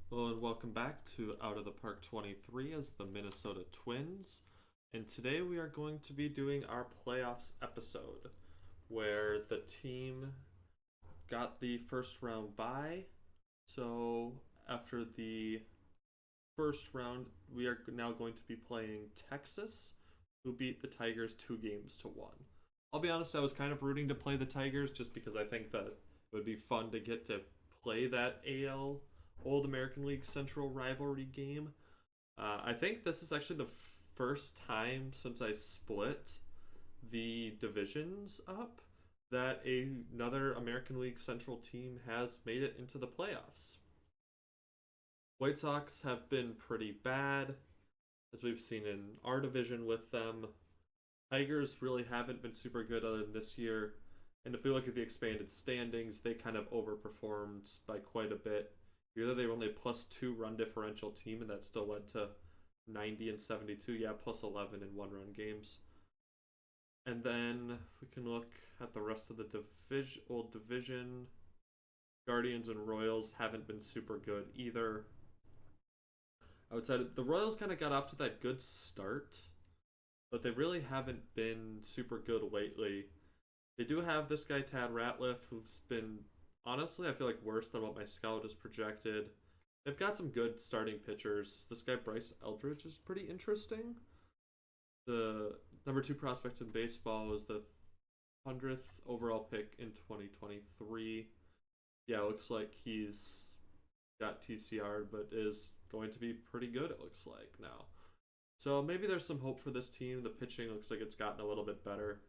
Hello and welcome back to Out of the Park 23 as the Minnesota Twins. And today we are going to be doing our playoffs episode where the team got the first round bye. So after the first round, we are now going to be playing Texas, who beat the Tigers 2 games to 1. I'll be honest, I was kind of rooting to play the Tigers just because I think that it would be fun to get to play that AL Old American League Central rivalry game. I think this is actually the first time since I split the divisions up that another American League Central team has made it into the playoffs. White Sox have been pretty bad, as we've seen in our division with them. Tigers really haven't been super good other than this year. And if we look at the expanded standings, they kind of overperformed by quite a bit. Either they were only a +2 run differential team, and that still led to 90 and 72. Yeah, +11 in one-run games. And then we can look at the rest of the old division. Guardians and Royals haven't been super good either. Outside, the Royals kind of got off to that good start, but they really haven't been super good lately. They do have this guy, Tad Ratliff, who's been, honestly, I feel like worse than what my scout has projected. They've got some good starting pitchers. This guy, Bryce Eldridge, is pretty interesting. The number 2 prospect in baseball is the 100th overall pick in 2023. Yeah, it looks like he's got TCR, but is going to be pretty good, it looks like, now. So maybe there's some hope for this team. The pitching looks like it's gotten a little bit better.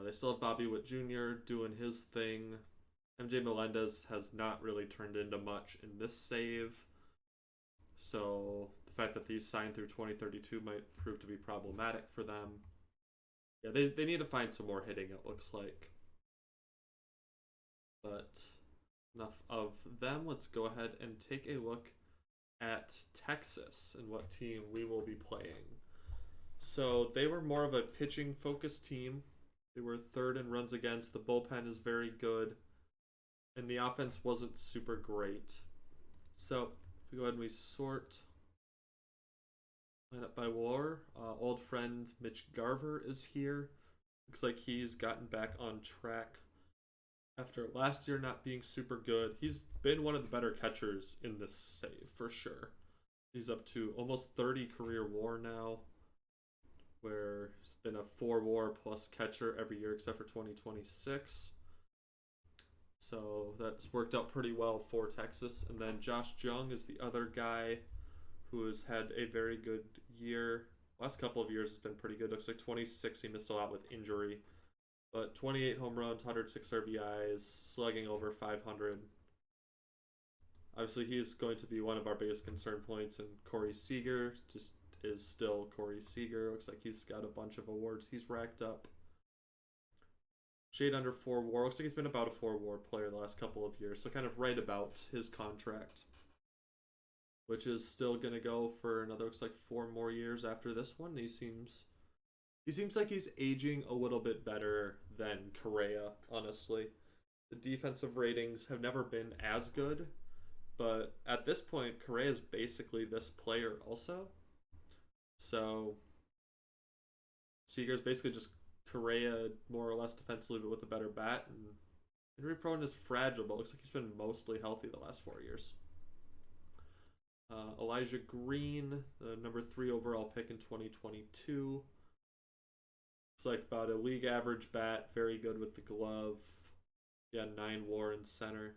They still have Bobby Witt Jr. doing his thing. MJ Melendez has not really turned into much in this save. So the fact that these signed through 2032 might prove to be problematic for them. Yeah, they need to find some more hitting, it looks like. But enough of them. Let's go ahead and take a look at Texas and what team we will be playing. So they were more of a pitching focused team. They were third in runs against. The bullpen is very good. And the offense wasn't super great. So if we go ahead and we sort lineup by WAR, old friend Mitch Garver is here. Looks like he's gotten back on track after last year not being super good. He's been one of the better catchers in this save for sure. He's up to almost 30 career WAR now, where he's been a 4 WAR plus catcher every year except for 2026. So that's worked out pretty well for Texas. And then Josh Jung is the other guy who has had a very good year. Last couple of years has been pretty good. Looks like 26 he missed a lot with injury. But 28 home runs, 106 RBIs, slugging over 500. Obviously, he's going to be one of our biggest concern points. And Corey Seager just is still Corey Seager. Looks like he's got a bunch of awards he's racked up. Shade under 4 WAR. Looks like he's been about a 4 WAR player the last couple of years. So kind of right about his contract, which is still going to go for another, looks like 4 more years after this one. He seems like he's aging a little bit better than Correa, honestly. The defensive ratings have never been as good, but at this point, Correa is basically this player also. So Seager's basically just Correa more or less defensively, but with a better bat. And injury prone is fragile, but looks like he's been mostly healthy the last 4 years. Elijah Green, the number 3 overall pick in 2022. Looks like about a league average bat, very good with the glove. Yeah, 9 WAR in center.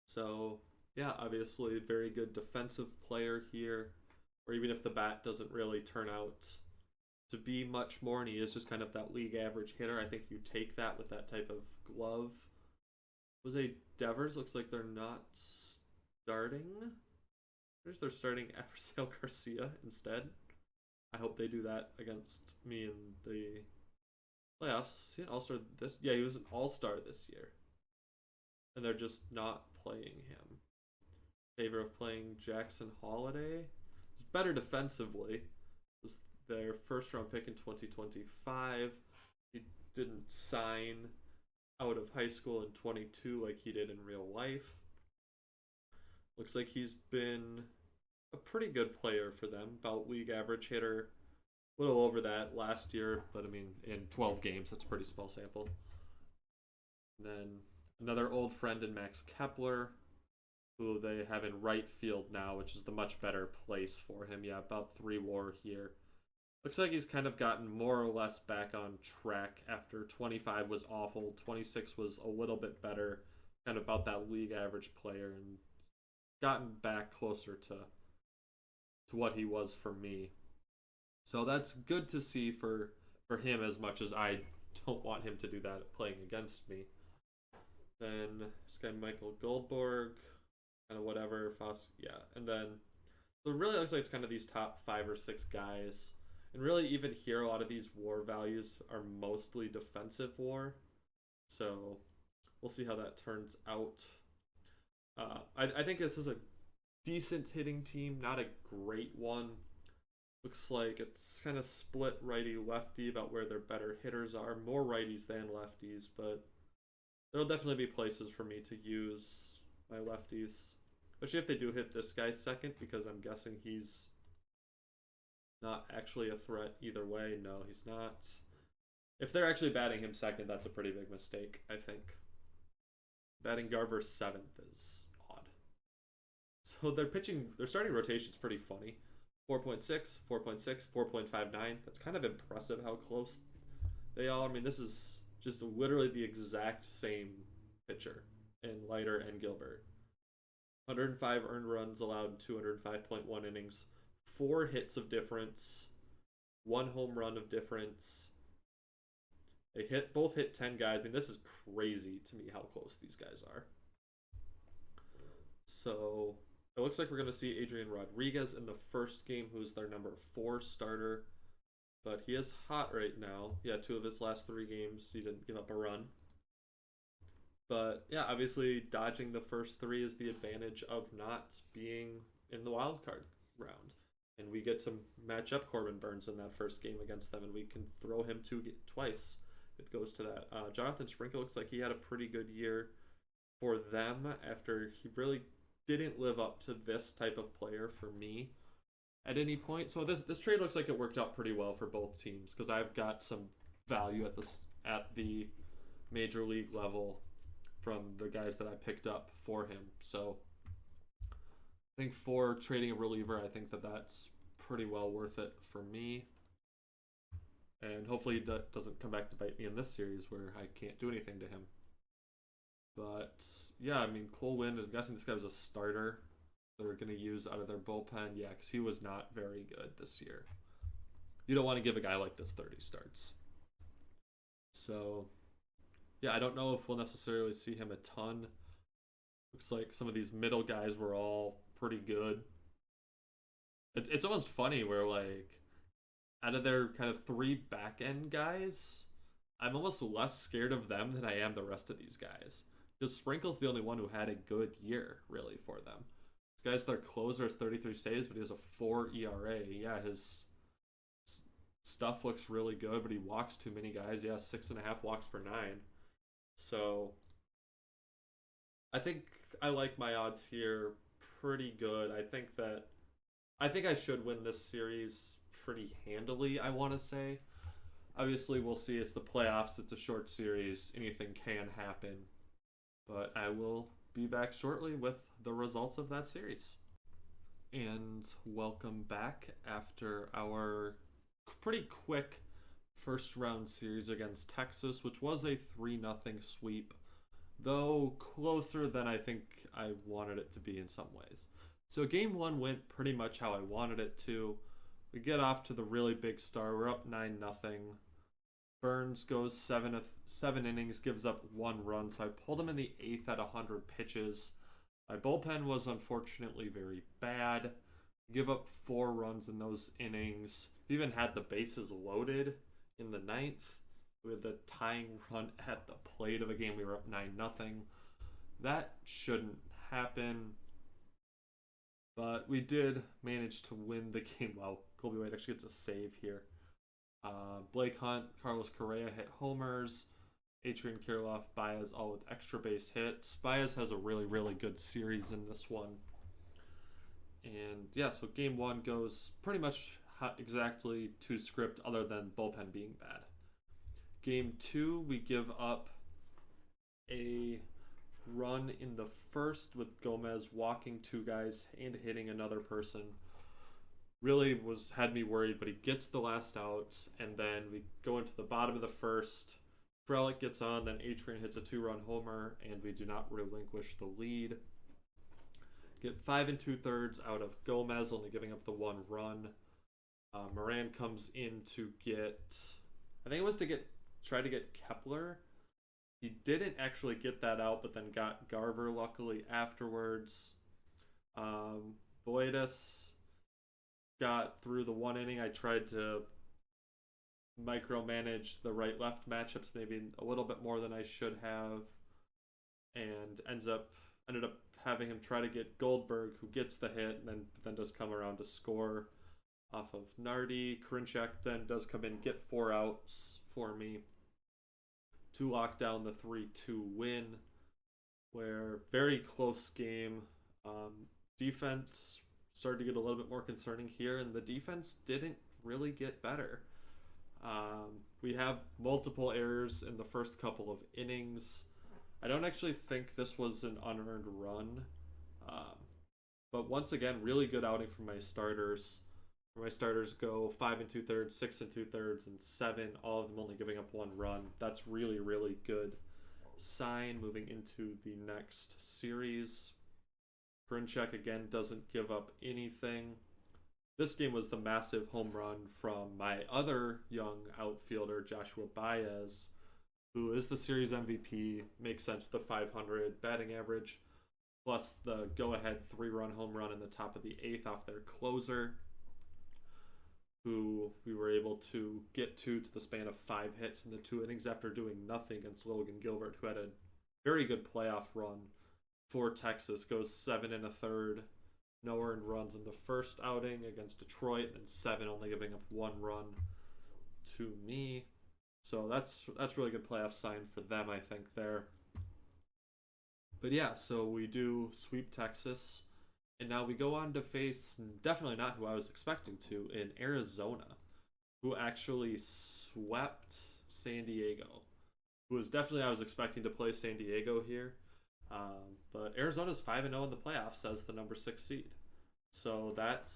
So, yeah, obviously a very good defensive player here. Or even if the bat doesn't really turn out to be much more, and he is just kind of that league average hitter, I think you take that with that type of glove. Jose Devers, looks like they're not starting. They're starting Abrasel Garcia instead. I hope they do that against me in the playoffs. Is he an all-star this? Yeah, he was an all-star this year. And they're just not playing him. In favor of playing Jackson Holiday. He's better defensively. Was their first round pick in 2025. He didn't sign out of high school in 22 like he did in real life. Looks like he's been a pretty good player for them, about league average hitter, a little over that last year, but I mean, in 12 games, that's a pretty small sample. And then another old friend in Max Kepler, who they have in right field now, which is the much better place for him. Yeah, about 3 WAR here. Looks like he's kind of gotten more or less back on track after 25 was awful, 26 was a little bit better, kind of about that league average player, and gotten back closer to what he was for me. So that's good to see for him, as much as I don't want him to do that playing against me. Then this guy Michael Goldborg, kind of whatever, yeah. And then so it really looks like it's kind of these top 5 or 6 guys. And really, even here, a lot of these WAR values are mostly defensive WAR. So we'll see how that turns out. I think this is a decent hitting team, not a great one. Looks like it's kind of split righty-lefty about where their better hitters are. More righties than lefties, but there'll definitely be places for me to use my lefties. Especially if they do hit this guy second, because I'm guessing he's not actually a threat either way. No, he's not. If they're actually batting him second, that's a pretty big mistake, I think. Batting Garver 7th is odd. So their starting rotation's pretty funny. 4.6, 4.6, 4.59. That's kind of impressive how close they are. I mean, this is just literally the exact same pitcher in Leiter and Gilbert. 105 earned runs allowed, 205.1 innings, 4 hits of difference, 1 home run of difference. They both hit 10 guys. I mean, this is crazy to me how close these guys are. So it looks like we're going to see Adrian Rodriguez in the first game, who's their number 4 starter. But he is hot right now. Yeah, 2 of his last 3 games, he didn't give up a run. But yeah, obviously dodging the first 3 is the advantage of not being in the wild card round. And we get to match up Corbin Burns in that first game against them, and we can throw him twice. It goes to that. Jonathan Sprinkle looks like he had a pretty good year for them after he really didn't live up to this type of player for me at any point. So this trade looks like it worked out pretty well for both teams, because I've got some value at the major league level from the guys that I picked up for him. So I think for trading a reliever, I think that's pretty well worth it for me. And hopefully that doesn't come back to bite me in this series where I can't do anything to him. But yeah, I mean, Cole Winn, I'm guessing this guy was a starter they're going to use out of their bullpen. Yeah, because he was not very good this year. You don't want to give a guy like this 30 starts. So yeah, I don't know if we'll necessarily see him a ton. Looks like some of these middle guys were all pretty good. It's almost funny where, like, out of their kind of 3 back end guys, I'm almost less scared of them than I am the rest of these guys. Because Sprinkle's the only one who had a good year, really, for them. This guy's their closer, has 33 saves, but he has a 4 ERA. Yeah, his stuff looks really good, but he walks too many guys. Yeah, 6.5 walks per 9. So I think I like my odds here pretty good. I think I should win this series pretty handily, I want to say. Obviously, we'll see. It's the playoffs. It's a short series. Anything can happen. But I will be back shortly with the results of that series. And welcome back after our pretty quick first round series against Texas, which was a 3-0 sweep, though closer than I think I wanted it to be in some ways. So game 1 went pretty much how I wanted it to. We get off to the really big start. We're up 9-0. Burns goes 7 innings, gives up 1 run, so I pulled him in the 8th at 100 pitches. My bullpen was unfortunately very bad. Give up 4 runs in those innings. We even had the bases loaded in the 9th with a tying run at the plate of a game we were up 9-0. That shouldn't happen. But we did manage to win the game. Wow, Colby White actually gets a save here. Blake Hunt, Carlos Correa hit homers. Adrian Kirilloff, Baez all with extra base hits. Baez has a really, really good series in this one. And yeah, so game one goes pretty much exactly to script other than bullpen being bad. Game two, we give up a run in the first with Gomez walking two guys and hitting another person. Really had me worried, but he gets the last out, and then we go into the bottom of the first. Frelick gets on, then Adrian hits a 2-run homer, and we do not relinquish the lead. Get 5 2/3 out of Gomez, only giving up the 1 run. Moran comes in to get, I think it was to try to get Kepler. He didn't actually get that out, but then got Garver luckily afterwards. Boydus got through the 1 inning. I tried to micromanage the right-left matchups maybe a little bit more than I should have, and ended up having him try to get Goldberg, who gets the hit, and then does come around to score off of Nardi. Karinchak then does come in, get 4 outs for me to lock down the 3-2 win, where very close game. Defense started to get a little bit more concerning here, and the defense didn't really get better. We have multiple errors in the first couple of innings. I don't actually think this was an unearned run, but once again, really good outing from my starters. My starters go 5 2/3, 6 2/3, and 7, all of them only giving up 1 run. That's really, really good sign moving into the next series. Karinchak again doesn't give up anything. This game was the massive home run from my other young outfielder, Joshua Baez, who is the series MVP, makes sense with the 500 batting average, plus the go-ahead 3-run home run in the top of the 8th off their closer, who we were able to get to the span of 5 hits in the 2 innings after doing nothing against Logan Gilbert, who had a very good playoff run for Texas, goes 7 1/3, no earned runs in the first outing against Detroit, and 7 only giving up 1 run to me. So that's really good playoff sign for them, I think, there. But yeah, so we do sweep Texas, and now we go on to face definitely not who I was expecting to in Arizona, who actually swept San Diego. Who was definitely I was expecting to play San Diego here. But Arizona's 5-0 in the playoffs as the number 6 seed. So that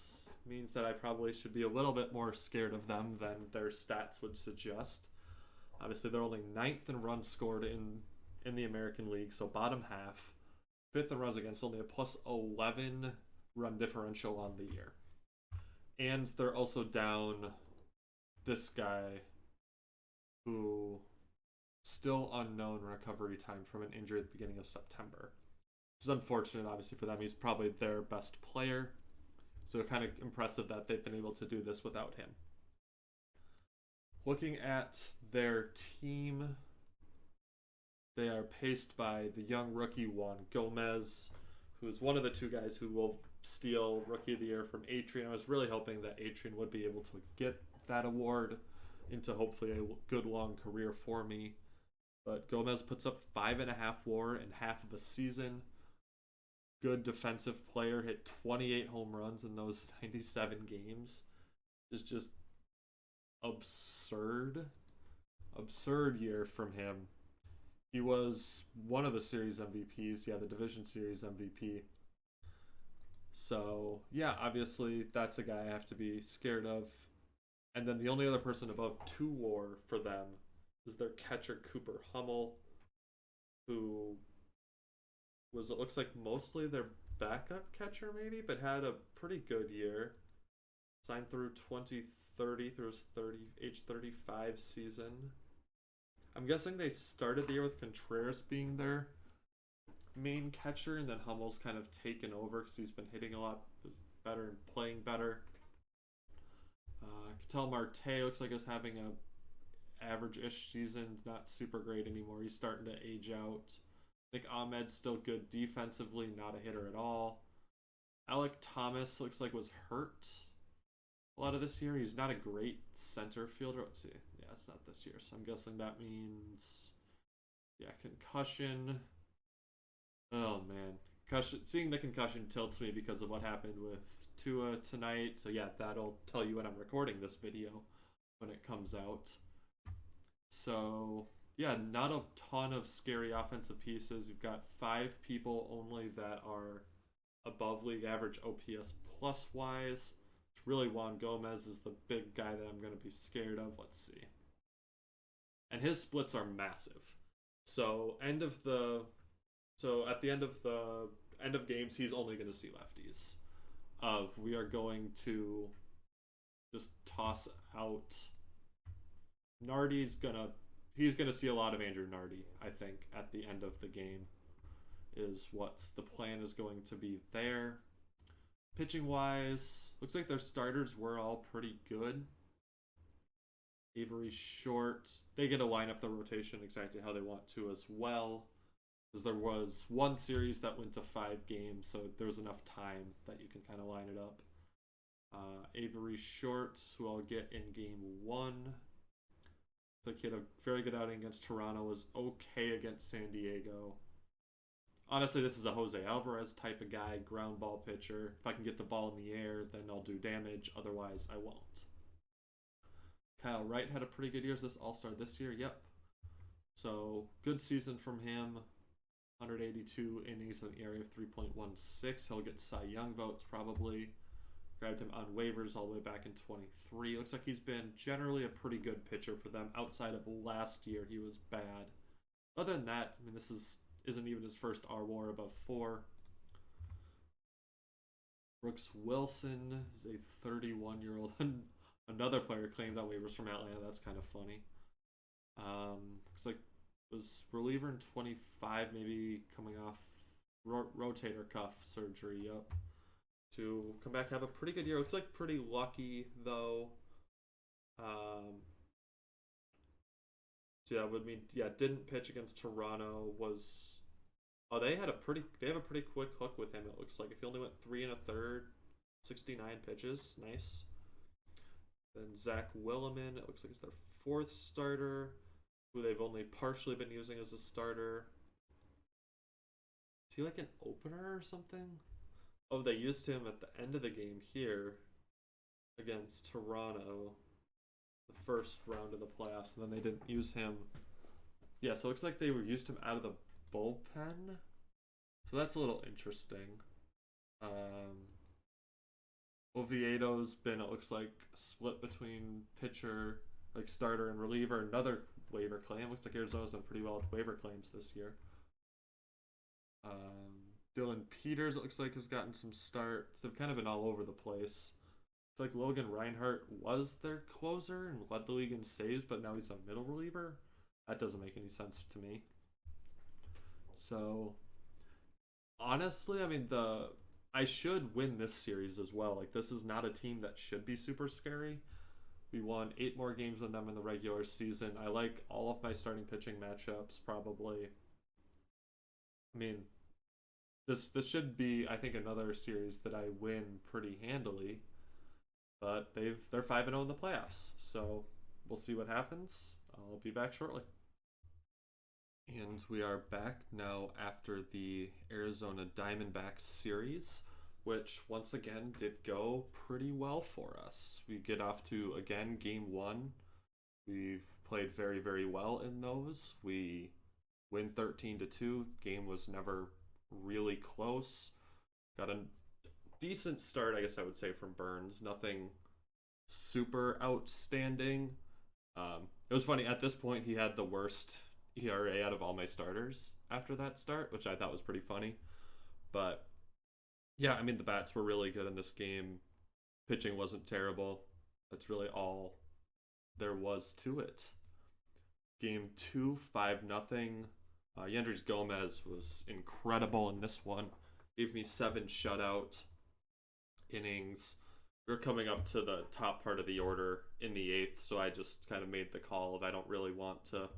means that I probably should be a little bit more scared of them than their stats would suggest. Obviously, they're only 9th in runs scored in the American League, so bottom half. 5th in runs against, only a +11 run differential on the year. And they're also down this guy who still unknown recovery time from an injury at the beginning of September. Which is unfortunate, obviously, for them. He's probably their best player. So kind of impressive that they've been able to do this without him. Looking at their team, they are paced by the young rookie Juan Gomez, who is one of the 2 guys who will steal Rookie of the Year from Adrian. I was really hoping that Adrian would be able to get that award into hopefully a good long career for me. But Gomez puts up 5.5 WAR in half of a season. Good defensive player, hit 28 home runs in those 97 games. It's just absurd year from him. He was one of the series MVPs, the division series MVP. So yeah, obviously that's a guy I have to be scared of. And then the only other person above 2 WAR for them is their catcher Cooper Hummel, who was, it looks like, mostly their backup catcher maybe, but had a pretty good year. Signed through 2030 through his age 35 season. I'm guessing they started the year with Contreras being their main catcher, and then Hummel's kind of taken over because he's been hitting a lot better and playing better. Ketel Marte looks like he's having a average-ish season, not super great anymore. He's starting to age out. Nick Ahmed's still good defensively, not a hitter at all. Alec Thomas looks like was hurt a lot of this year. He's not a great center fielder. Let's see. Yeah, it's not this year, so I'm guessing that means Yeah, concussion. Oh man, concussion. Seeing the concussion tilts me because of what happened with Tua tonight. So yeah, that'll tell you when I'm recording this video when it comes out. So yeah, not a ton of scary offensive pieces. You've got 5 people only that are above league average OPS plus wise. It's really Juan Gomez is the big guy that I'm going to be scared of. Let's see. And his splits are massive. So at the end of games, he's only going to see lefties. We are going to just toss out he's gonna see a lot of Andrew Nardi, I think, at the end of the game is what the plan is going to be there. Pitching wise, looks like their starters were all pretty good. Avery Short, they get to line up the rotation exactly how they want to as well. Because there was one series that went to 5 games, so there was enough time that you can kind of line it up. Avery Short, who I'll get in game 1. Looks like he had a very good outing against Toronto, was okay against San Diego. Honestly, this is a Jose Alvarez type of guy, ground ball pitcher. If I can get the ball in the air, then I'll do damage. Otherwise, I won't. Kyle Wright had a pretty good year as this All-Star this year. Yep. So, good season from him. 182 innings with an ERA of 3.16. He'll get Cy Young votes probably. Grabbed him on waivers all the way back in 23. Looks like he's been generally a pretty good pitcher for them. Outside of last year, he was bad. Other than that, I mean, this isn't even his first R-WAR above 4. Brooks Wilson is a 31-year-old. Another player claimed on waivers from Atlanta. That's kind of funny. Looks like was reliever in 25, maybe coming off rotator cuff surgery. Yep. To come back have a pretty good year. Looks like pretty lucky though. So yeah, would mean didn't pitch against Toronto. They have a pretty quick hook with him. It looks like if he only went 3 1/3, 69 pitches, nice. Then Zach Williman, it looks like it's their 4th starter, who they've only partially been using as a starter. Is he like an opener or something? Oh, they used him at the end of the game here against Toronto, the first round of the playoffs, and then they didn't use him. Yeah, so it looks like they used him out of the bullpen. So that's a little interesting. Oviedo's been, it looks like, split between pitcher, like starter and reliever. Another waiver claim. Looks like Arizona's done pretty well with waiver claims this year. Dylan Peters, it looks like, has gotten some starts. They've kind of been all over the place. It's like Logan Reinhart was their closer and led the league in saves, but now he's a middle reliever. That doesn't make any sense to me. So, honestly, I mean, I should win this series as well. Like, this is not a team that should be super scary. We won 8 more games than them in the regular season. I like all of my starting pitching matchups, probably. I mean, this should be, I think, another series that I win pretty handily. But they're 5-0 in the playoffs. So we'll see what happens. I'll be back shortly. And we are back now after the Arizona Diamondbacks series, which once again did go pretty well for us. We get off to, again, game 1. We've played very, very well in those. We win 13-2. Game was never really close. Got a decent start, I guess I would say, from Burns. Nothing super outstanding. It was funny, at this point he had the worst ERA out of all my starters after that start, which I thought was pretty funny. But yeah, I mean, the bats were really good in this game. Pitching wasn't terrible. That's really all there was to it. Game 2, 5-0. Yendrys Gomez was incredible in this one. Gave me 7 shutout innings. We were coming up to the top part of the order in the 8th, so I just kind of made the call of I don't really want to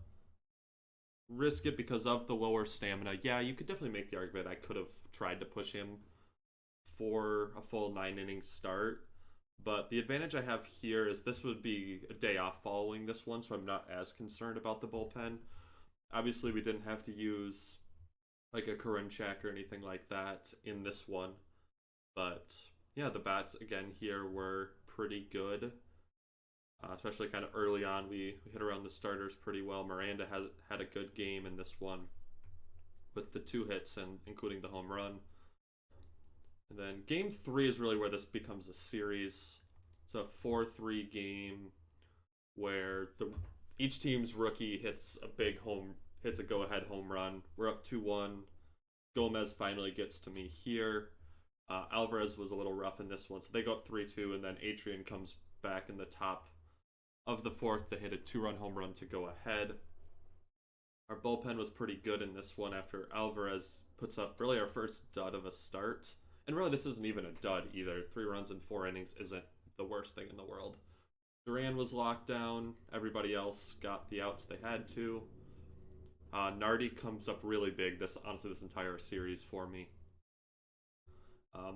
risk it because of the lower stamina. Yeah, you could definitely make the argument I could have tried to push him for a full 9-inning start, but the advantage I have here is this would be a day off following this one, so I'm not as concerned about the bullpen. Obviously, we didn't have to use like a Karinchak or anything like that in this one. But yeah, the bats again here were pretty good. Especially kind of early on, we hit around the starters pretty well. Miranda has had a good game in this one with the 2 hits and including the home run. And then game 3 is really where this becomes a series. It's a 4-3 game where each team's rookie hits a go-ahead home run. We're up 2-1. Gomez finally gets to me here. Alvarez was a little rough in this one, so they go up 3-2, and then Adrian comes back in the top of the 4th to hit a 2-run home run to go ahead. Our bullpen was pretty good in this one after Alvarez puts up really our first dud of a start. And really, this isn't even a dud either. 3 runs in 4 innings isn't the worst thing in the world. Duran was locked down. Everybody else got the outs they had to. Nardi comes up really big this entire series for me.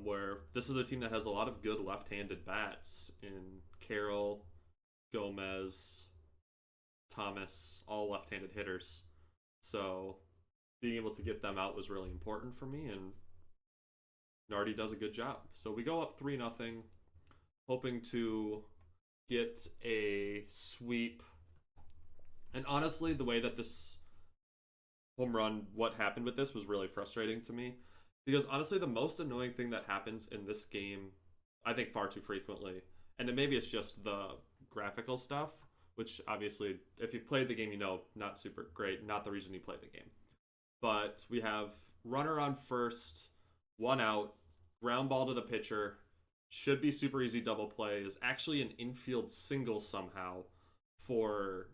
Where this is a team that has a lot of good left-handed bats in Carroll, Gomez, Thomas, all left-handed hitters. So being able to get them out was really important for me, and Nardi does a good job. So we go up 3-0, hoping to get a sweep. And honestly, the way that this home run, what happened with this was really frustrating to me. Because honestly, the most annoying thing that happens in this game, I think far too frequently, and maybe it's just the graphical stuff, which obviously, if you've played the game, you know, not super great, not the reason you play the game. But we have runner on first, 1 out, ground ball to the pitcher, should be super easy double play, is actually an infield single somehow for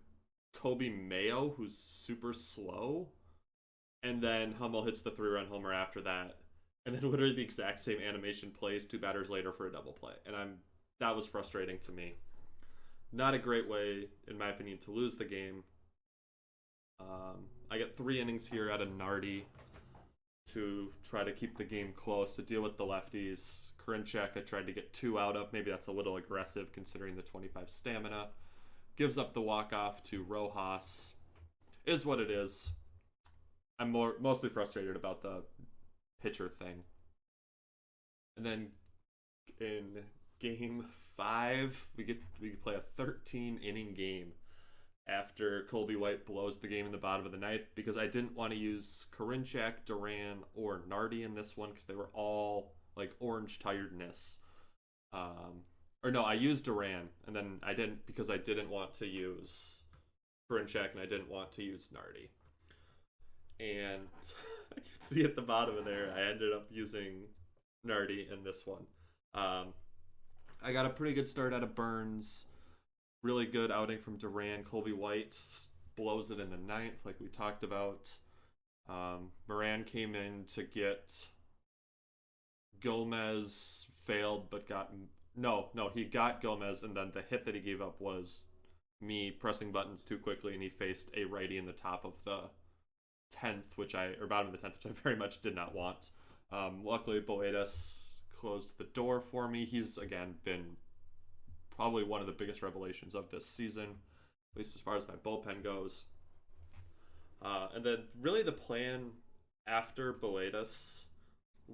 Kobe Mayo, who's super slow. And then Hummel hits the 3-run homer after that. And then literally the exact same animation plays 2 batters later for a double play. And that was frustrating to me. Not a great way, in my opinion, to lose the game. I get 3 innings here out of Nardi to try to keep the game close, to deal with the lefties. Karinchak I tried to get 2 out of. Maybe that's a little aggressive considering the 25 stamina. Gives up the walk-off to Rojas. Is what it is. I'm mostly frustrated about the pitcher thing. And then in game 5, we play a 13-inning game after Colby White blows the game in the bottom of the 9th, because I didn't want to use Karinchak, Duran, or Nardi in this one because they were all like orange tiredness. Or no, I used Duran, and then I didn't, because I didn't want to use Karinchak and I didn't want to use Nardi. And I can see at the bottom of there, I ended up using Nardi in this one. I got a pretty good start out of Burns. Really good outing from Duran. Colby White blows it in the 9th, like we talked about. Moran came in to get Gomez, failed, but got... No, he got Gomez, and then the hit that he gave up was me pressing buttons too quickly, and he faced a righty in the top of the 10th, or bottom of the 10th, which I very much did not want. Luckily, Boedas closed the door for me. He's, again, been probably one of the biggest revelations of this season, at least as far as my bullpen goes. And then, really, the plan after Boedas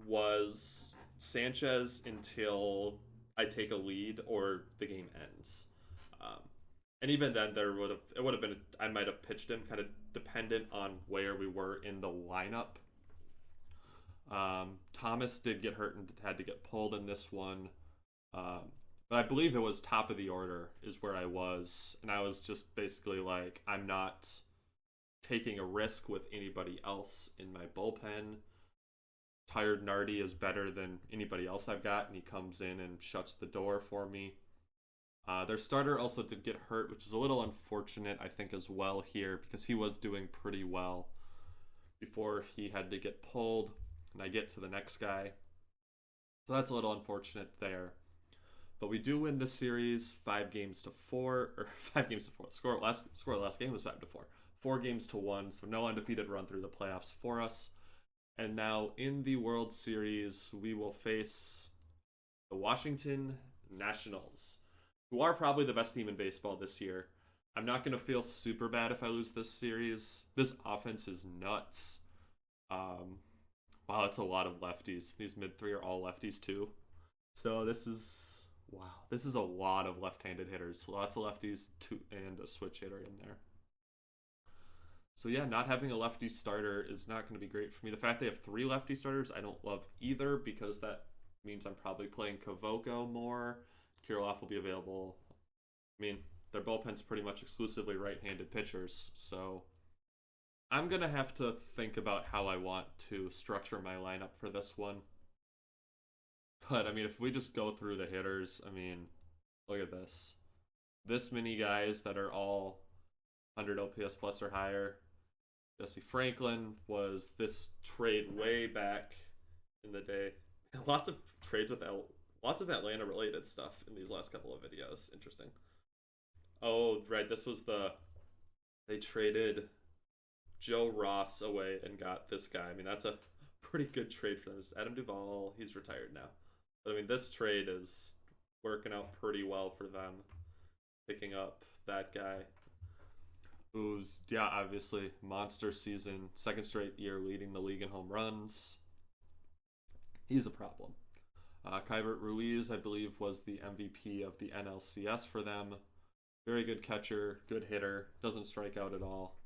was Sanchez until I take a lead or the game ends. And even then, it would have been, I might have pitched him, kind of dependent on where we were in the lineup. Thomas did get hurt and had to get pulled in this one. But I believe it was top of the order is where I was. And I was just basically like, I'm not taking a risk with anybody else in my bullpen. Tired Nardi is better than anybody else I've got, and he comes in and shuts the door for me. Their starter also did get hurt, which is a little unfortunate, I think, as well here, because he was doing pretty well before he had to get pulled, and I get to the next guy. So that's a little unfortunate there. But we do win the series 5-4, or 5-4. Score last game was 5-4. 4-1, so no undefeated run through the playoffs for us. And now in the World Series, we will face the Washington Nationals, who are probably the best team in baseball this year. I'm not gonna feel super bad if I lose this series. This offense is nuts. Um, wow, that's a lot of lefties. These mid three are all lefties too. So this is wow. This is a lot of left-handed hitters. Lots of lefties, two and a switch hitter in there. So yeah, not having a lefty starter is not going to be great for me. The fact they have three lefty starters, I don't love either because that means I'm probably playing Kavoko more. Kirilloff will be available. I mean, their bullpen's pretty much exclusively right-handed pitchers, so I'm gonna have to think about how I want to structure my lineup for this one. But I mean, if we just go through the hitters, I mean, look at this. This many guys that are all 100 OPS plus or higher. Jesse Franklin was this trade way back in the day. Lots of trades with lots of Atlanta related stuff in these last couple of videos. Interesting. Oh, right. This was they traded Joe Ross away and got this guy. I mean, that's a pretty good trade for them. It's Adam Duvall. He's retired now. But I mean, this trade is working out pretty well for them. Picking up that guy who's, yeah, obviously monster season, second straight year leading the league in home runs. He's a problem. Kybert Ruiz, I believe, was the MVP of the NLCS for them. Very good catcher, good hitter, doesn't strike out at all.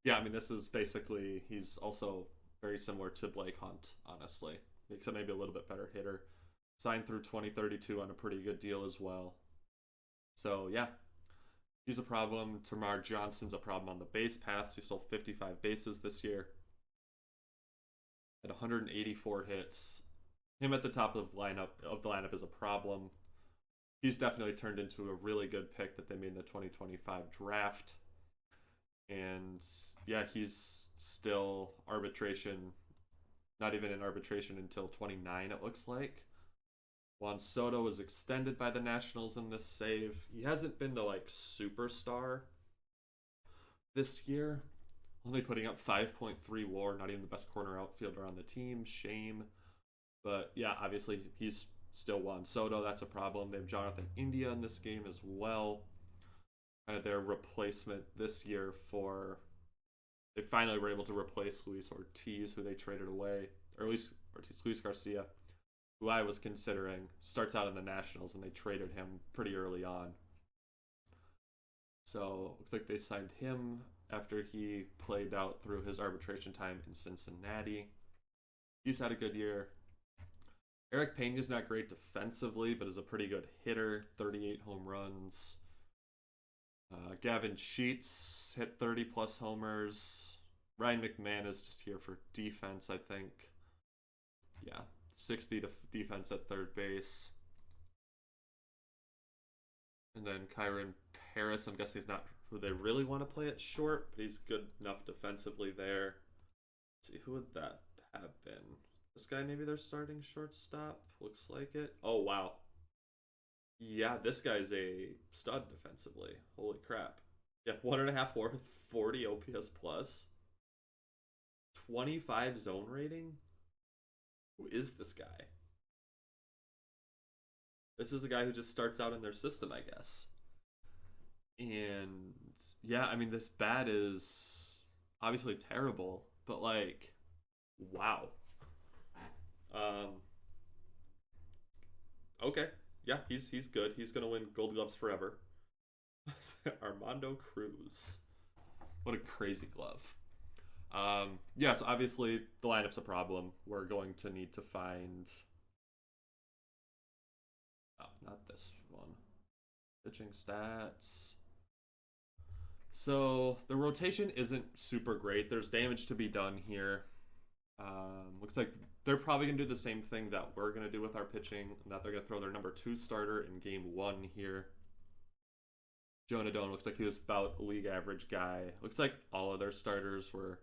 Yeah, I mean, this is basically, he's also very similar to Blake Hunt, honestly, except maybe a little bit better hitter. Signed through 2032 on a pretty good deal as well. So, yeah, he's a problem. Tamar Johnson's a problem on the base paths. He stole 55 bases this year. At 184 hits. Him at the top of the lineup is a problem. He's definitely turned into a really good pick that they made in the 2025 draft. And yeah, he's still arbitration, not even in arbitration until 29, it looks like. Juan Soto was extended by the Nationals in this save. He hasn't been the superstar this year. Only putting up 5.3 WAR, not even the best corner outfielder on the team. Shame. But yeah, obviously he's still Juan Soto. That's a problem. They have Jonathan India in this game as well. Kind of their replacement this year for. They finally were able to replace Luis Ortiz, who they traded away. Or at least Luis Garcia, who I was considering. Starts out in the Nationals, and they traded him pretty early on. So, looks like they signed him after he played out through his arbitration time in Cincinnati. He's had a good year. Eric Pena's not great defensively, but is a pretty good hitter. 38 home runs. Gavin Sheets hit 30 plus homers. Ryan McMahon is just here for defense, I think. Yeah, 60 defense at third base. And then Kyron Paris, I'm guessing he's not who they really want to play at short, but he's good enough defensively there. Let's see, who would that have been? This guy, maybe they're starting shortstop. Looks like it. Oh, wow. Yeah, this guy's a stud defensively. Holy crap. Yeah, 1.5 WAR with 40 OPS plus. 25 zone rating? Who is this guy? This is a guy who just starts out in their system, I guess. And yeah, I mean, this bat is obviously terrible, but wow. Okay. Yeah, he's good. He's gonna win Gold Gloves forever. Armando Cruz. What a crazy glove. Yeah, so obviously the lineup's a problem. We're going to need to find. Oh, not this one. Pitching stats. So the rotation isn't super great. There's damage to be done here. Looks like they're probably going to do the same thing that we're going to do with our pitching, and that they're going to throw their number 2 starter in game 1 here. Jonah Doan looks like he was about league average guy. Looks like all of their starters were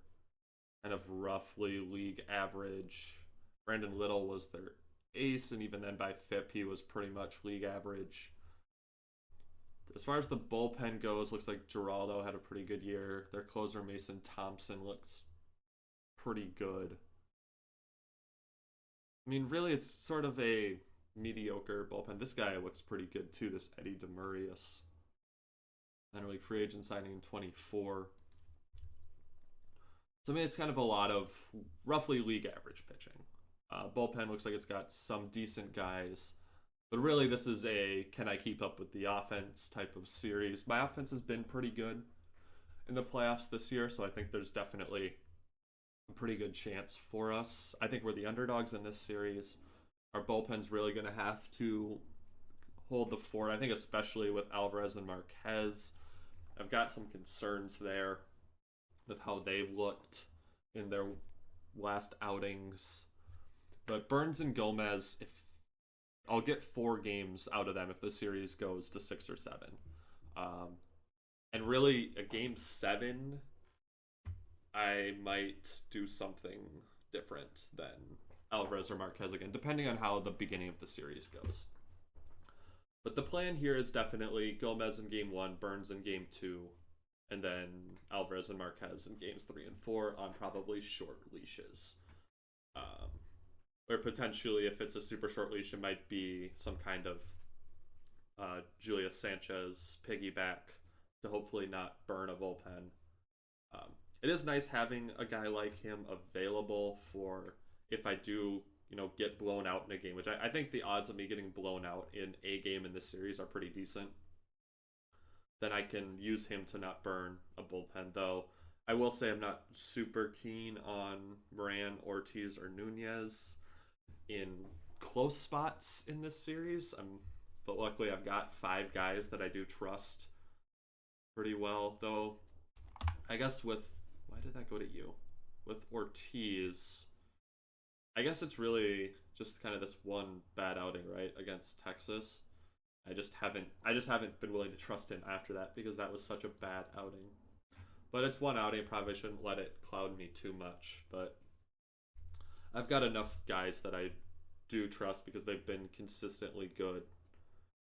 kind of roughly league average. Brandon Little was their ace, and even then by FIP he was pretty much league average. As far as the bullpen goes, looks like Geraldo had a pretty good year. Their closer Mason Thompson looks pretty good. I mean, really, it's sort of a mediocre bullpen. This guy looks pretty good too, this Eddie Demurius. Minor league free agent signing in 24. So I mean, it's kind of a lot of roughly league average pitching. Bullpen looks like it's got some decent guys. But really, this is a can I keep up with the offense type of series. My offense has been pretty good in the playoffs this year, so I think there's definitely a pretty good chance for us. I think we're the underdogs in this series. Our bullpen's really going to have to hold the fort. I think especially with Alvarez and Marquez. I've got some concerns there with how they've looked in their last outings. But Burns and Gomez, if I'll get 4 games out of them if the series goes to 6 or 7. And really, a game 7, I might do something different than Alvarez or Marquez again, depending on how the beginning of the series goes. But the plan here is definitely Gomez in game 1, Burns in game 2, and then Alvarez and Marquez in games 3 and 4 on probably short leashes. Or potentially, if it's a super short leash, it might be some kind of Julius Sanchez piggyback to hopefully not burn a bullpen. It is nice having a guy like him available for if I do, get blown out in a game, which I think the odds of me getting blown out in a game in this series are pretty decent. Then I can use him to not burn a bullpen, though. I will say I'm not super keen on Moran, Ortiz, or Nunez in close spots in this series. But luckily I've got 5 guys that I do trust pretty well, though. I guess why did that go to you? With Ortiz, I guess it's really just kind of this one bad outing, right, against Texas. I just haven't been willing to trust him after that because that was such a bad outing. But it's one outing, probably shouldn't let it cloud me too much, but I've got enough guys that I do trust because they've been consistently good.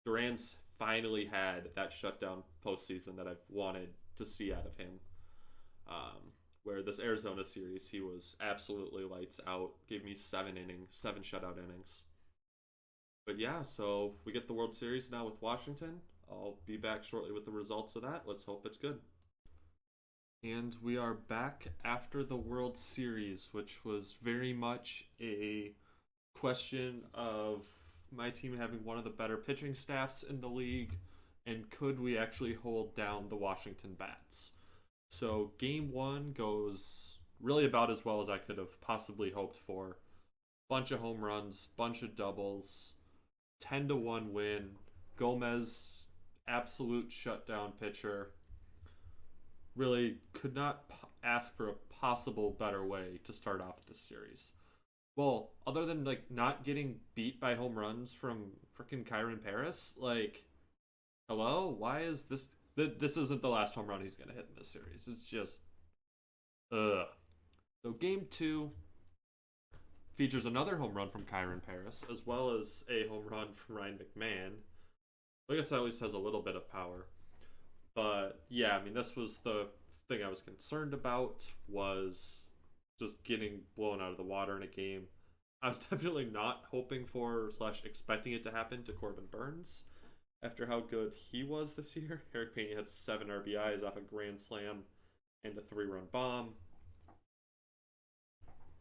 Duran's finally had that shutdown postseason that I've wanted to see out of him. Where this Arizona series, he was absolutely lights out. Gave me 7 shutout innings. But yeah, so we get the World Series now with Washington. I'll be back shortly with the results of that. Let's hope it's good. And we are back after the World Series, which was very much a question of my team having one of the better pitching staffs in the league, and could we actually hold down the Washington Bats? So game 1 goes really about as well as I could have possibly hoped for. Bunch of home runs, bunch of doubles, 10-1 win. Gomez, absolute shutdown pitcher. Really could not ask for a possible better way to start off this series. Well, other than not getting beat by home runs from freaking Kyron Paris, hello? Why is this? This isn't the last home run he's gonna hit in this series. It's just, ugh. So game 2 features another home run from Kyron Paris, as well as a home run from Ryan McMahon. I guess that at least has a little bit of power. But yeah, I mean, this was the thing I was concerned about, was just getting blown out of the water in a game. I was definitely not hoping for / expecting it to happen to Corbin Burns after how good he was this year. Eric Pena had 7 RBIs off a grand slam and a 3-run bomb.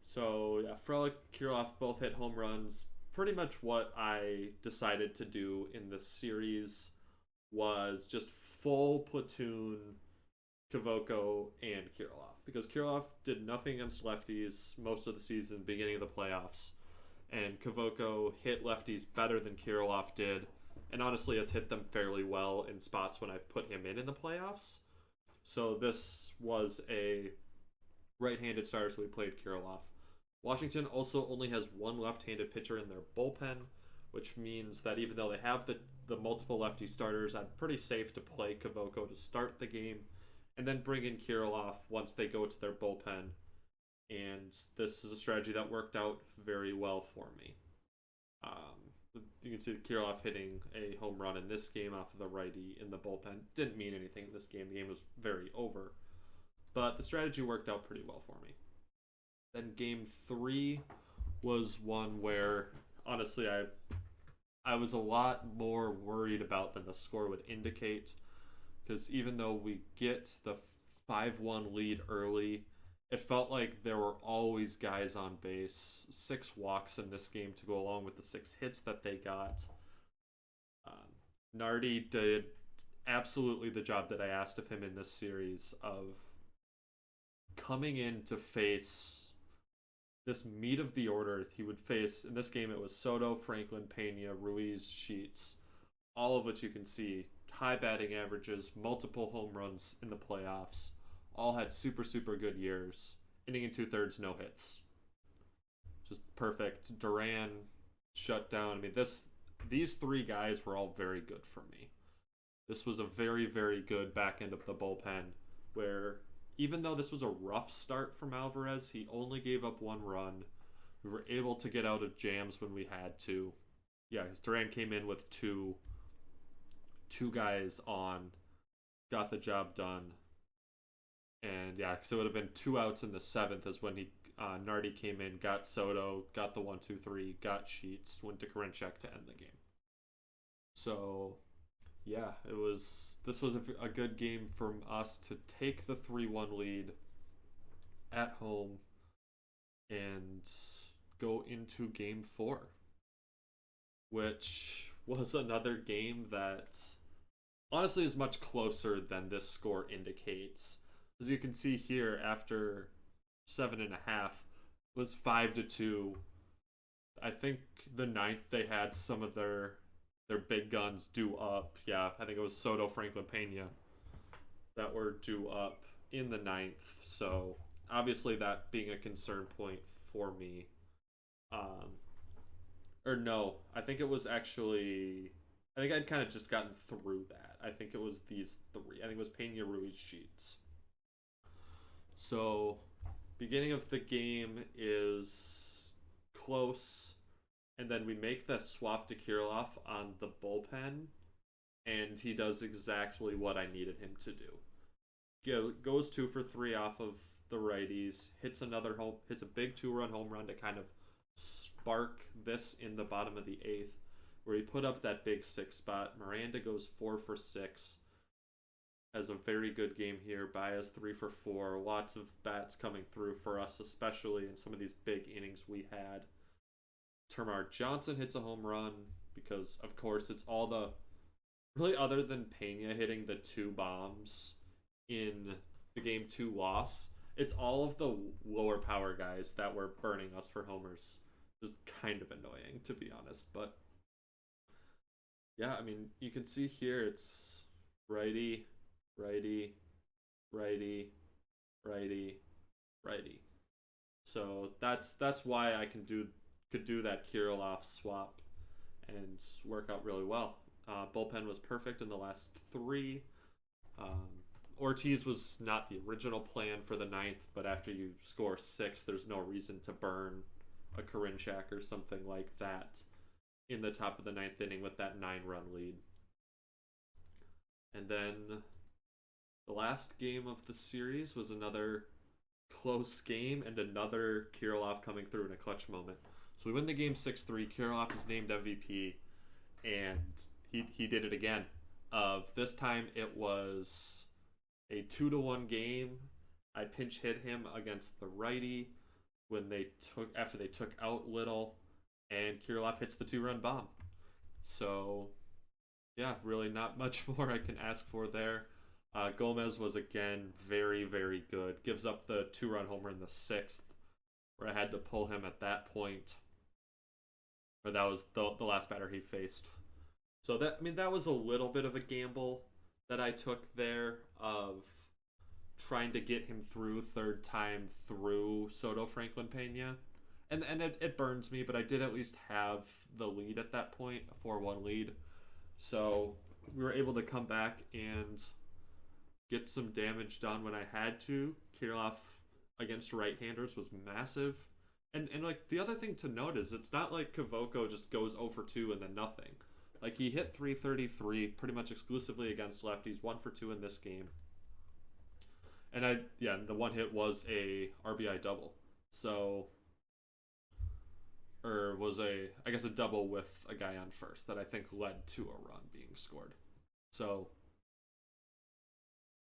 So yeah, Frelick, Kirilloff both hit home runs. Pretty much what I decided to do in this series was just full platoon Kvoko and Kirilloff, because Kirilloff did nothing against lefties most of the season, beginning of the playoffs, and Kvoko hit lefties better than Kirilloff did, and honestly has hit them fairly well in spots when I've put him in the playoffs. So this was a right-handed starter, so we played Kirilloff. Washington also only has one left-handed pitcher in their bullpen, which means that even though they have the multiple lefty starters, I'm pretty safe to play Kvoko to start the game and then bring in Kirilloff once they go to their bullpen. And this is a strategy that worked out very well for me. You can see Kirilloff hitting a home run in this game off of the righty in the bullpen. Didn't mean anything in this game. The game was very over. But the strategy worked out pretty well for me. Then game 3 was one where, honestly, I I was a lot more worried about than the score would indicate. Because even though we get the 5-1 lead early, it felt like there were always guys on base. 6 walks in this game to go along with the 6 hits that they got. Nardi did absolutely the job that I asked of him in this series of coming in to face this meat of the order. He would face, in this game, it was Soto, Franklin, Pena, Ruiz, Sheets, all of which you can see high batting averages, multiple home runs in the playoffs, all had super, super good years. Inning and 2/3, no hits. Just perfect. Duran shut down. I mean, these 3 guys were all very good for me. This was a very, very good back end of the bullpen where even though this was a rough start from Alvarez, he only gave up 1 run. We were able to get out of jams when we had to. Yeah, because Duran came in with two guys on, got the job done. And yeah, because it would have been 2 outs in the 7th is when Nardi came in, got Soto, got the 1-2-3, got Sheets, went to Karinchak to end the game. So yeah, this was a good game from us to take the 3-1 lead at home and go into game 4, which was another game that honestly is much closer than this score indicates. As you can see here, after 7.5 was 5-2. I think the 9th they had some of their big guns due up. Yeah, I think it was Soto, Franklin, Pena that were due up in the 9th. So obviously that being a concern point for me. Or no, I think it was actually, I think I'd kind of just gotten through that. I think it was these 3. I think it was Pena, Ruiz, Sheets. So beginning of the game is close. And then we make the swap to Kirilloff on the bullpen, and he does exactly what I needed him to do. Goes 2 for 3 off of the righties, hits a big 2-run home run to kind of spark this in the bottom of the 8th, where he put up that big 6 spot. Miranda goes 4 for 6, has a very good game here. Baez 3 for 4, lots of bats coming through for us, especially in some of these big innings we had. Termarr Johnson hits a home run because, of course, it's all the... Really, other than Pena hitting the 2 bombs in the Game 2 loss, it's all of the lower power guys that were burning us for homers. Just kind of annoying, to be honest. But, yeah, I mean, you can see here it's righty, righty, righty, righty, righty. So that's why I could do that Kirilloff swap and work out really well. Bullpen was perfect in the last 3. Ortiz was not the original plan for the 9th, but after you score 6, there's no reason to burn a Karinchak or something like that in the top of the 9th inning with that 9-run lead. And then the last game of the series was another close game and another Kirilloff coming through in a clutch moment. So we win the game 6-3. Kirilloff is named MVP, and he did it again. This time it was a 2-1 game. I pinch hit him against the righty after they took out Little, and Kirilloff hits the 2-run bomb. So yeah, really not much more I can ask for there. Gomez was again very, very good. Gives up the 2-run homer in the 6th, where I had to pull him at that point. Or that was the last batter he faced. So that was a little bit of a gamble that I took there of trying to get him through third time through Soto, Franklin, Pena. And it burns me, but I did at least have the lead at that point, a 4-1 lead. So we were able to come back and get some damage done when I had to. Kirilloff against right-handers was massive. And like the other thing to note is it's not like Kavoko just goes 0 for 2 and then nothing. Like he hit 333 pretty much exclusively against lefties, 1 for 2 in this game. And the one hit was a RBI double. So, or was I guess a double with a guy on first that I think led to a run being scored. So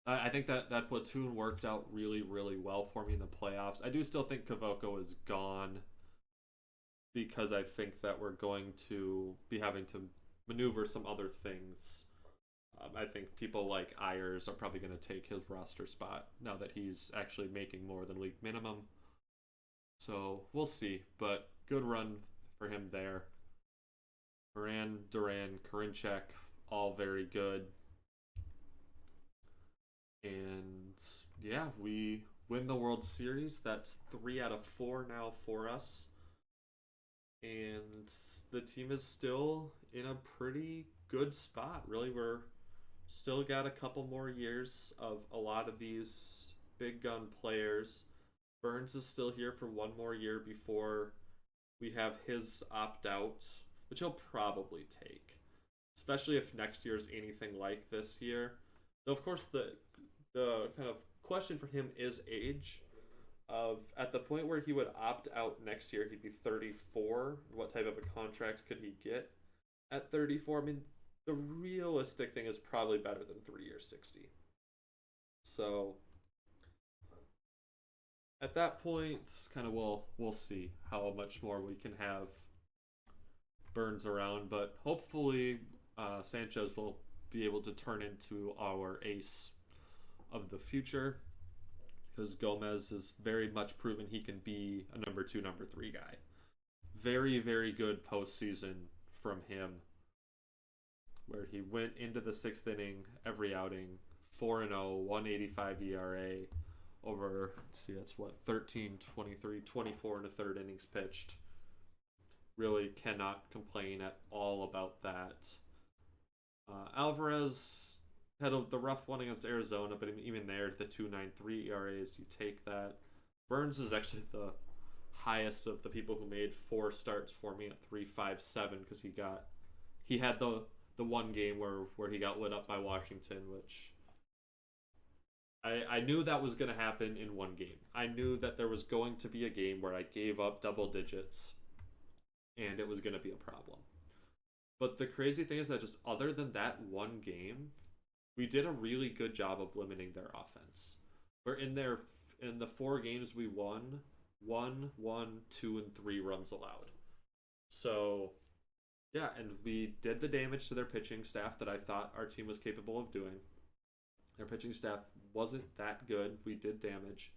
I think that platoon worked out really, really well for me in the playoffs. I do still think Kvoko is gone because I think that we're going to be having to maneuver some other things. I think people like Ayers are probably going to take his roster spot now that he's actually making more than league minimum. So we'll see, but good run for him there. Moran, Duran, Karinchak, all very good. And yeah, we win the World Series. That's 3 out of 4 now for us. And the team is still in a pretty good spot. Really, we're still got a couple more years of a lot of these big gun players. Burns is still here for one more year before we have his opt out, which he'll probably take, especially if next year is anything like this year. Though, of course, the kind of question for him is age. Of at the point where he would opt out next year, he'd be 34. What type of a contract could he get at 34? I mean, the realistic thing is probably better than 3 years, 60. So at that point, kind of we'll see how much more we can have Burns around, but hopefully Sanchez will be able to turn into our ace of the future, because Gomez is very much proven he can be a number 2, number 3 guy. Very, very good postseason from him, where he went into the 6th inning every outing, 4-0, 185 ERA over, let's see, that's what, 13, 23, 24 in the 3rd innings pitched. Really cannot complain at all about that. Alvarez had the rough one against Arizona, but even there, the 2.93 ERAs, you take that. Burns is actually the highest of the people who made 4 starts for me at 3.57, because he had the one game where he got lit up by Washington, which I knew that was going to happen in one game. I knew that there was going to be a game where I gave up double digits, and it was going to be a problem. But the crazy thing is that just other than that one game, we did a really good job of limiting their offense. We're in the 4 games we won, 1, 2, and 3 runs allowed. So yeah, and we did the damage to their pitching staff that I thought our team was capable of doing. Their pitching staff wasn't that good. We did damage.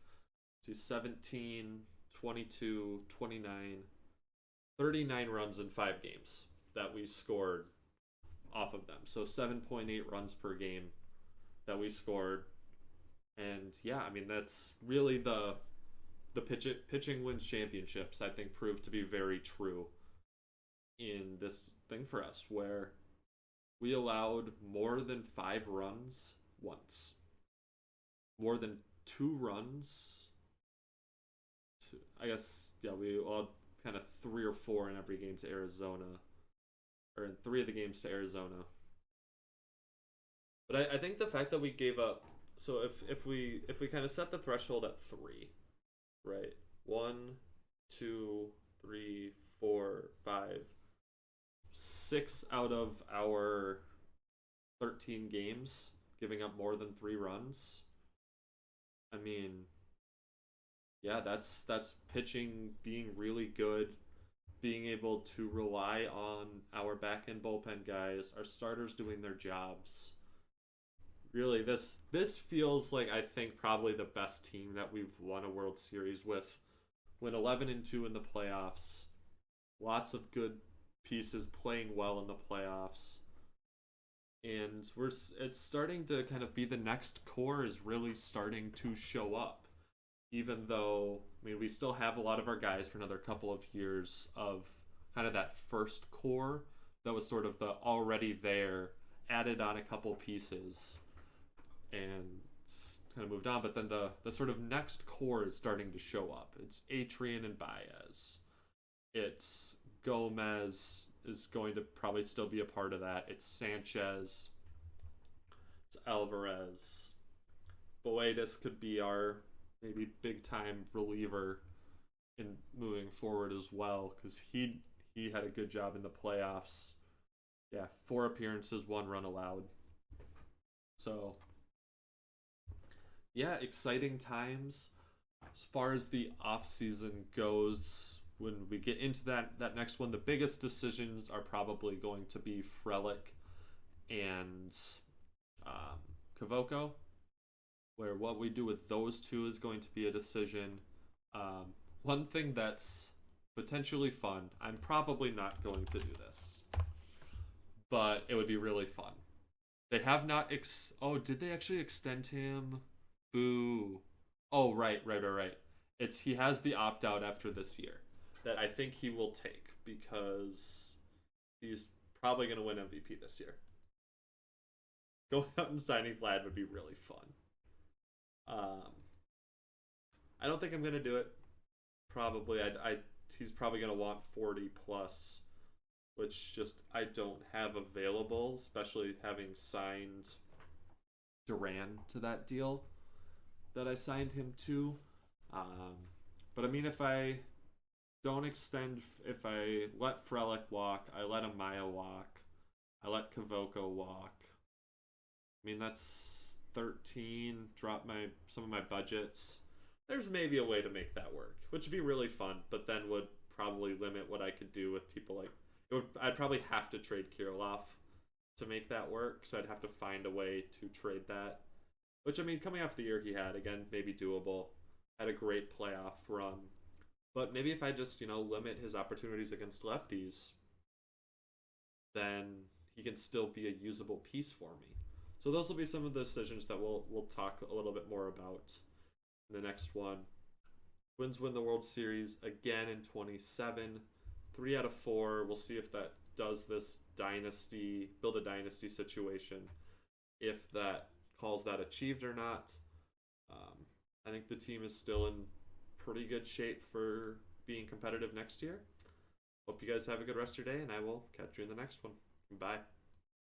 See, 17, 22, 29, 39 runs in 5 games that we scored off of them. So 7.8 runs per game that we scored. And yeah, I mean, that's really the pitching wins championships, I think, proved to be very true in this thing for us, where we allowed more than 5 runs once. More than 2 runs. I guess, yeah, we allowed kind of 3 or 4 in every game to Arizona. Or in 3 of the games to Arizona. But I think the fact that we gave up, so if we kind of set the threshold at 3, right? 1, 2, 3, 4, 5, 6 out of our 13 games giving up more than 3 runs. I mean, yeah, that's pitching being really good, being able to rely on our back end bullpen guys, our starters doing their jobs. Really, this feels like, I think, probably the best team that we've won a World Series with. Went 11-2 in the playoffs. Lots of good pieces playing well in the playoffs. And it's starting to kind of be, the next core is really starting to show up. Even though, I mean, we still have a lot of our guys for another couple of years of kind of that first core that was sort of the already there, added on a couple pieces, and kind of moved on. But then the sort of next core is starting to show up. It's Atrian and Baez. It's Gomez is going to probably still be a part of that. It's Sanchez. It's Alvarez. Boedas could be our maybe big time reliever in moving forward as well, because he He had a good job in the playoffs. Yeah, 4 appearances, 1 run allowed. So, yeah, exciting times. As far as the off season goes, when we get into that next one, the biggest decisions are probably going to be Frelick and um, Kavoko, where what we do with those two is going to be a decision. One thing that's potentially fun, I'm probably not going to do this, but it would be really fun. They have not. Oh, did they actually extend him? Boo. Oh, right. He has the opt out after this year that I think he will take because he's probably going to win MVP this year. Going out and signing Vlad would be really fun. I don't think I'm going to do it. Probably, he's probably going to want 40 plus, which just I don't have available, especially having signed Duran to that deal that I signed him to. But I mean, if I don't extend, if I let Frelick walk, I let Amaya walk, I let Kavoko walk. I mean, that's 13. Drop some of my budgets. There's maybe a way to make that work, which would be really fun, but then would probably limit what I could do with people like I'd probably have to trade Kirilov to make that work, so I'd have to find a way to trade that. Which, I mean, coming off the year he had, again, maybe doable. Had a great playoff run. But maybe if I just, limit his opportunities against lefties, then he can still be a usable piece for me. So those will be some of the decisions that we'll talk a little bit more about in the next one. Twins win the World Series again in 27. 3 out of 4. We'll see if that does this build a dynasty situation. If that calls that achieved or not. I think the team is still in pretty good shape for being competitive next year. Hope you guys have a good rest of your day, and I will catch you in the next one. Bye.